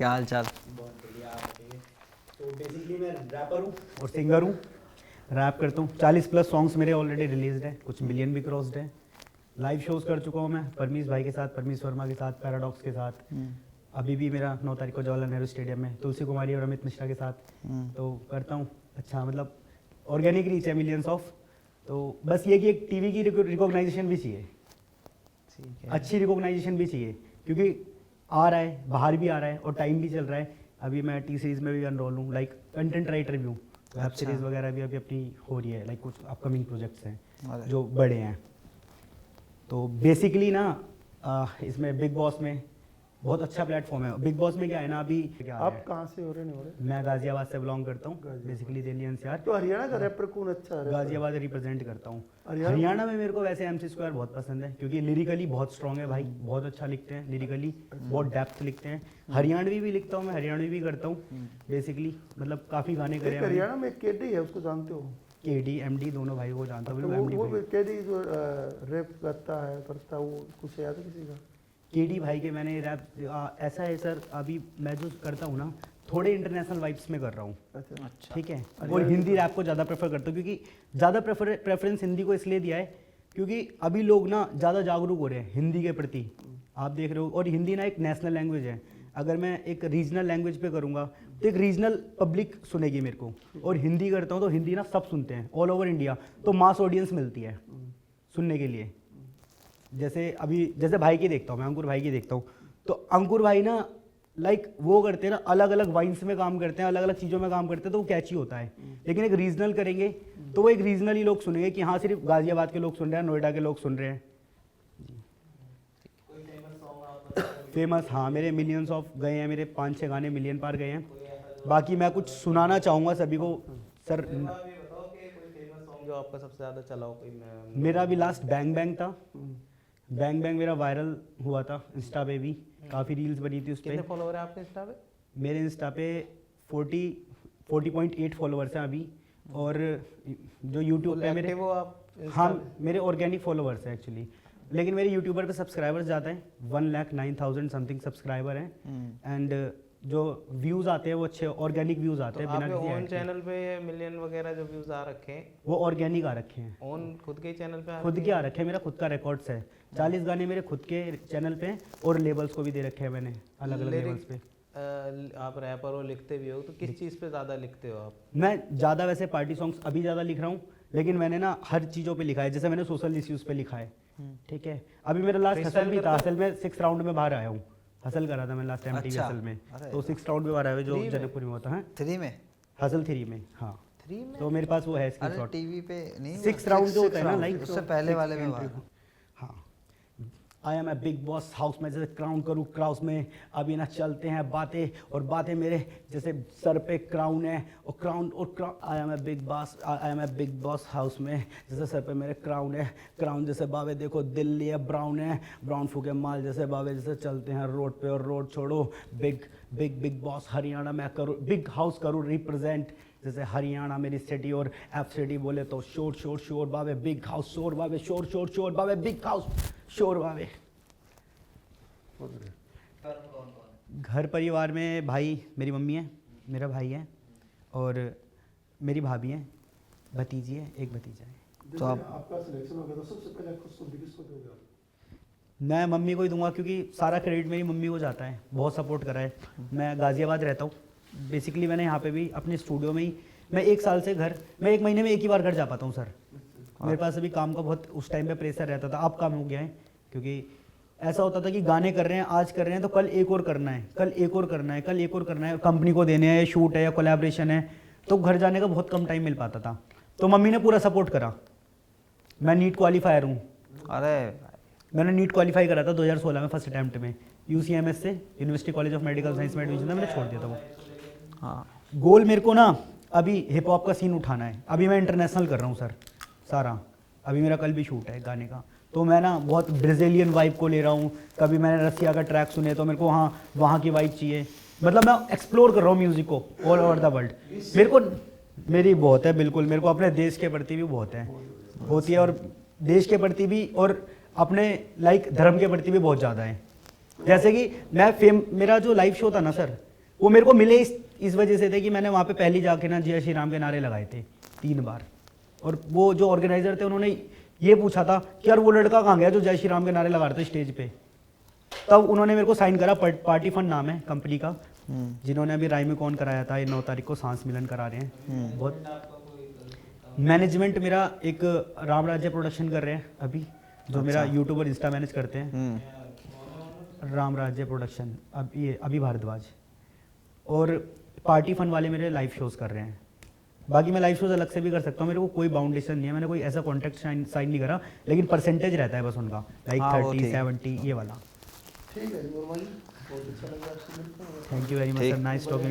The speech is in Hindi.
क्या हाल चाल? बहुत बढ़िया। तो बेसिकली मैं रैपर हूँ और सिंगर हूँ, रैप करता हूँ। 40+ सॉन्ग्स मेरे ऑलरेडी रिलीज्ड हैं, कुछ मिलियन भी क्रॉस्ड हैं। लाइव शोज कर चुका हूँ मैं परमीश भाई के साथ, परमीश वर्मा के साथ, पैराडॉक्स के साथ। अभी भी मेरा 9 तारीख को जवाहरलाल नेहरू स्टेडियम में तुलसी कुमारी और अमित मिश्रा के साथ तो करता हूँ। अच्छा मतलब ऑर्गेनिक रीच है मिलियंस ऑफ। तो बस ये कि एक टीवी की रिकॉग्नाइजेशन भी चाहिए, ठीक है। अच्छी रिकॉग्नाइजेशन भी चाहिए, क्योंकि आ रहा है, बाहर भी आ रहा है और टाइम भी चल रहा है। अभी मैं टी सीरीज में भी अनरोल हूँ, लाइक कंटेंट राइटर भी हूँ। वेब सीरीज वगैरह भी अभी अपनी हो रही है, लाइक कुछ अपकमिंग प्रोजेक्ट्स हैं जो बड़े हैं। तो बेसिकली ना इसमें बिग बॉस में बहुत अच्छा प्लेटफॉर्म है। बिग बॉस में क्या है ना, अभी क्या आप है, कहाँ से हो रहे नहीं हो रहे? मैं गाजियाबाद से बिलोंग करता हूँ, बेसिकली दिल्ली एनसीआर। तो हरियाणा का रैपर कौन अच्छा है? गाजियाबाद रिप्रेजेंट करता हूँ। हरियाणा हरियाणा में मेरे को वैसे MC स्क्वायर बहुत पसंद है, क्योंकि लिरिकली बहुत स्ट्रॉन्ग है भाई, बहुत अच्छा लिखते हैं लिरिकली, बहुत डेप्थ लिखते हैं। हरियाणवी भी लिखता हूँ मैं, हरियाणवी भी करता हूँ बेसिकली, मतलब काफ़ी गाने करे एक हैं। हरियाणा में केडी है, उसको जानते हो? KD MD दोनों भाई को जानता हूँ। वो केडी जो रैप करता है वो कुछ याद है किसी का? KD भाई के मैंने रैप ऐसा है सर, अभी मैं जो करता हूँ ना थोड़े इंटरनेशनल वाइब्स में कर रहा हूँ, अच्छा ठीक है। और हिंदी रैप को ज़्यादा प्रेफर करता हूँ, क्योंकि ज़्यादा प्रेफरेंस हिंदी को इसलिए दिया है क्योंकि अभी लोग ना ज़्यादा जागरूक हो रहे हैं हिंदी के प्रति, आप देख रहे हो। और हिंदी ना एक नेशनल लैंग्वेज है, अगर मैं एक रीजनल लैंग्वेज पे करूँगा तो एक रीजनल पब्लिक सुनेगी मेरे को, और हिंदी करता हूँ तो हिंदी ना सब सुनते हैं ऑल ओवर इंडिया, तो मास ऑडियंस मिलती है सुनने के लिए। जैसे भाई की देखता हूँ मैं, अंकुर भाई की देखता हूँ, तो अंकुर भाई ना लाइक वो करते हैं ना, अलग अलग वाइन्स में काम करते हैं, अलग अलग चीज़ों में काम करते हैं, तो वो कैची होता है। लेकिन एक रीजनल करेंगे तो वो एक रीजनल ही लोग सुनेंगे कि हाँ सिर्फ गाजियाबाद के लोग सुन रहे हैं, नोएडा के लोग सुन रहे हैं। फेमस, हाँ मेरे मिलियंस ऑफ गए हैं, मेरे 5-6 गाने मिलियन पार गए हैं। बाकी मैं कुछ सुनाना चाहूँगा सभी को सर। जो आपका सबसे ज्यादा चला हो कोई? मेरा भी लास्ट बैंग बैंग था। बैंग बैंग मेरा वायरल हुआ था इंस्टा पे भी, काफ़ी रील्स बनी थी उस कितने पर। फॉलोवर है आपके इंस्टा पे? मेरे इंस्टा पे 40.8 फॉलोवर्स हैं अभी। और जो यूट्यूब पे मेरे, वो आप हाँ मेरे ऑर्गेनिक फॉलोवर्स हैं एक्चुअली, लेकिन मेरे यूट्यूबर पे सब्सक्राइबर्स ज़्यादा हैं, 1,09,000 समथिंग सब्सक्राइबर हैं। एंड जो व्यूज़ आते हैं वो अच्छे ऑर्गेनिक व्यूज़ आते हैं, बिना किसी ओन ad के। चैनल पे मिलियन वगैरह जो व्यूज आ रखे हैं वो ऑर्गेनिक आ रखे हैं, ओन खुद के ही चैनल पे खुद के आ रखे हैं। मेरा खुद का रिकॉर्ड्स है, 40 गाने मेरे खुद के चैनल पे हैं, और लेबल्स को भी दे रखे हैं मैंने अलग अलग लेबल्स पे। आप रैपर हो, लिखते भी हो, तो किस चीज़ पे ज़्यादा लिखते हो आप? मैं ज़्यादा वैसे पार्टी सॉन्ग्स अभी ज़्यादा लिख रहा हूँ, लेकिन मैंने ना हर चीज़ों पे लिखा है। जैसे मैंने सोशल इश्यूज़ पे लिखा है, ठीक है। अभी मेरा लास्ट हसल भी था, हसल में 6 राउंड में बाहर आया हूँ। हसल करा था मैं लास्ट टाइम टीवी हसल में, तो 6 राउंड में बाहर आया हुआ, जो जनकपुर में होता है 3 में, हसल 3 में। हाँ 3 में? तो मेरे पास वो है अरे स्क्रीनशॉट। टीवी पे नहीं, 6 राउंड जो होता है ना, लाइक उससे पहले वाले में हुआ। हाँ I am a Bigg Boss house में, जैसे क्राउन करूँ क्राउस में। अभी ना चलते हैं बातें, और बातें मेरे जैसे सर पे क्राउन है, और crown I am a Bigg Boss, I am a Bigg Boss house में, जैसे सर पे मेरे क्राउन है। क्राउन जैसे बावे देखो दिल्ली है ब्राउन है, ब्राउन फूके माल जैसे बावे, जैसे चलते हैं रोड पे और रोड छोड़ो। Big big big boss Haryana मैं करूँ, बिग हाउस करूँ रिप्रेजेंट, जैसे हरियाणा मेरी सिटी, और FCD बोले तो शोर शोर शोर बावे, बिग हाउस शोर बावे, शोर शोर शोर बावे, बिग हाउस शोर बावे। घर परिवार में भाई, मेरी मम्मी है, मेरा भाई है, और मेरी भाभी है, भतीजी है, एक भतीजा है। तो आपका सिलेक्शन हो गया तो सबसे पहले किसको दोगे आप? मैं मम्मी को ही दूंगा, क्योंकि सारा क्रेडिट मेरी मम्मी को जाता है, बहुत सपोर्ट करा है। मैं गाज़ियाबाद रहता हूँ बेसिकली, मैंने यहाँ पे भी अपने स्टूडियो में ही, मैं 1 साल से घर, मैं 1 महीने में 1 ही बार घर जा पाता हूँ सर। मेरे पास अभी काम का बहुत उस टाइम पे प्रेशर रहता था, अब काम हो गया है, क्योंकि ऐसा होता था कि गाने कर रहे हैं, आज कर रहे हैं तो कल एक और करना है, कल एक और करना है, कल एक और करना है, कंपनी को देने हैं, शूट है या कोलैबोरेशन है, तो घर जाने का बहुत कम टाइम मिल पाता था। तो मम्मी ने पूरा सपोर्ट करा। मैं नीट क्वालिफायर हूँ। अरे मैंने नीट क्वालिफाई करा था 2016 में फर्स्ट अटैम्प्ट में, UCMS से, university college of medical science में एडमिशन था, मैंने छोड़ दिया था वो। हाँ, गोल मेरे को ना अभी हिप हॉप का सीन उठाना है। अभी मैं इंटरनेशनल कर रहा हूँ सर सारा, अभी मेरा कल भी शूट है गाने का, तो मैं ना बहुत ब्राज़ीलियन वाइब को ले रहा हूँ। कभी मैंने रसिया का ट्रैक सुने तो मेरे को वहाँ की वाइब चाहिए। मतलब मैं एक्सप्लोर कर रहा हूँ म्यूज़िक को ऑल ओवर द वर्ल्ड। मेरे को मेरी बहुत है, बिल्कुल मेरे को अपने देश के प्रति भी बहुत है होती है, और देश के प्रति भी, और अपने लाइक धर्म के प्रति भी बहुत ज़्यादा है। जैसे कि मेरा जो लाइव शो था ना सर, वो मेरे को मिले इस वजह से थे कि मैंने वहाँ पे पहली जाके ना जय श्री राम के नारे लगाए थे 3 बार। और वो जो ऑर्गेनाइजर थे उन्होंने ये पूछा था कि यार वो लड़का कहाँ गया जो जय श्री राम के नारे लगा रहे थे स्टेज पे। तब उन्होंने मेरे को साइन करा, पार्टी फंड नाम है कंपनी का, जिन्होंने अभी राइमेकॉन कराया था, ये 9 तारीख को सांस मिलन करा रहे हैं। बहुत मैनेजमेंट मेरा एक राम राज्य प्रोडक्शन कर रहे हैं अभी, जो मेरा यूट्यूबर इंस्टा मैनेज करते हैं, राम राज्य प्रोडक्शन, अब ये अभी भारद्वाज। और पार्टी फन वाले मेरे लाइव शोज कर रहे हैं। बाकी मैं लाइव शोज अलग से भी कर सकता हूँ, मेरे को कोई बाउंडेशन नहीं है, मैंने कोई ऐसा कॉन्ट्रैक्ट साइन नहीं करा, लेकिन परसेंटेज रहता है बस उनका, लाइक हाँ, वो 30 ठीक। 70 ये वाला। ठीक है जी वर्मा जी, बहुत अच्छा लगा आपसे मिलकर। थैंक यू वेरी मच ठीक। Sir, nice talking.